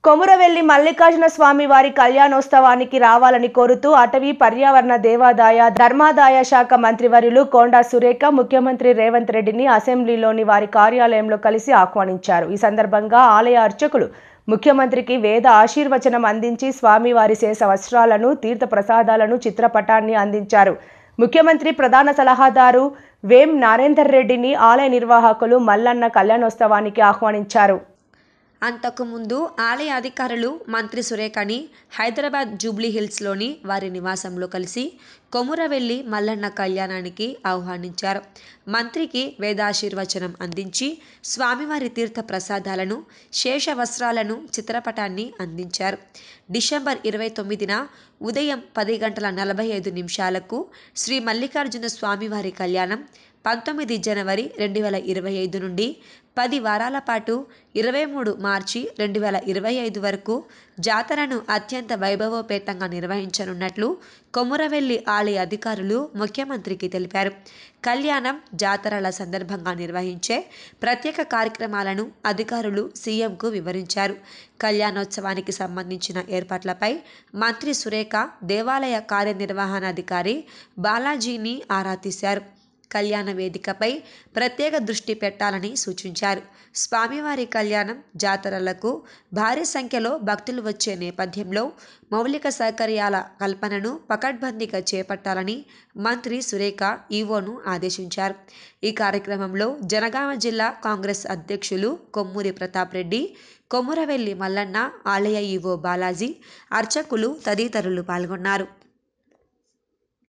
కొమురవెల్లి మల్లికార్జున స్వామి వారి కళ్యాణోత్సవానికి రావాలని కోరుతూ అటవీ పర్యావరణ దేవాదాయ ధర్మాదాయ శాఖ మంత్రివర్యులు కొండా సురేఖ ముఖ్యమంత్రి రేవంత్ రెడ్డిని అసెంబ్లీలోని వారి కార్యాలయంలో కలిసి ఆహ్వానించారు. ఈ సందర్భంగా ఆలయ అర్చకులు ముఖ్యమంత్రికి వేద ఆశీర్వచనం అందించి స్వామివారి శేష వస్త్రాలను తీర్థ ప్రసాదాలను చిత్రపటాన్ని అందించారు. ముఖ్యమంత్రి ప్రధాన సలహాదారు వేం నరేందర్ రెడ్డిని ఆలయ నిర్వాహకులు మల్లన్న కళ్యాణోత్సవానికి ఆహ్వానించారు. అంతకుముందు ఆలయ అధికారులు మంత్రి సురేఖని హైదరాబాద్ జూబ్లీ హిల్స్లోని వారి నివాసంలో కలిసి కొమురవెల్లి మల్లన్న కళ్యాణానికి ఆహ్వానించారు. మంత్రికి వేదాశీర్వచనం అందించి స్వామివారి తీర్థ ప్రసాదాలను శేష వస్త్రాలను చిత్రపటాన్ని అందించారు. డిసెంబర్ 29న ఉదయం 10:45 శ్రీ మల్లికార్జున స్వామివారి కళ్యాణం 19 జనవరి 2025 నుండి 10 వారాల పాటు 23 మార్చి 2025 వరకు జాతరను అత్యంత వైభవోపేతంగా నిర్వహించనున్నట్లు కొమురవెల్లి ఆలయ అధికారులు ముఖ్యమంత్రికి తెలిపారు. కళ్యాణం, జాతరల సందర్భంగా నిర్వహించే ప్రత్యేక కార్యక్రమాలను అధికారులు సీఎంకు వివరించారు. కళ్యాణోత్సవానికి సంబంధించిన ఏర్పాట్లపై మంత్రి సురేఖ దేవాలయ కార్యనిర్వహణాధికారి బాలాజీని ఆరా తీశారు. కళ్యాణ వేదికపై ప్రత్యేక దృష్టి పెట్టాలని సూచించారు. స్వామివారి కళ్యాణం, జాతరలకు భారీ సంఖ్యలో భక్తులు వచ్చే నేపథ్యంలో మౌలిక సౌకర్యాల కల్పనను పకడ్బందీగా చేపట్టాలని మంత్రి సురేఖ ఈవోను ఆదేశించారు. ఈ కార్యక్రమంలో జనగామ జిల్లా కాంగ్రెస్ అధ్యక్షులు కొమ్మూరి ప్రతాప్ రెడ్డి, కొమురవెల్లి మల్లన్న ఆలయ ఈవో బాలాజీ, అర్చకులు తదితరులు పాల్గొన్నారు.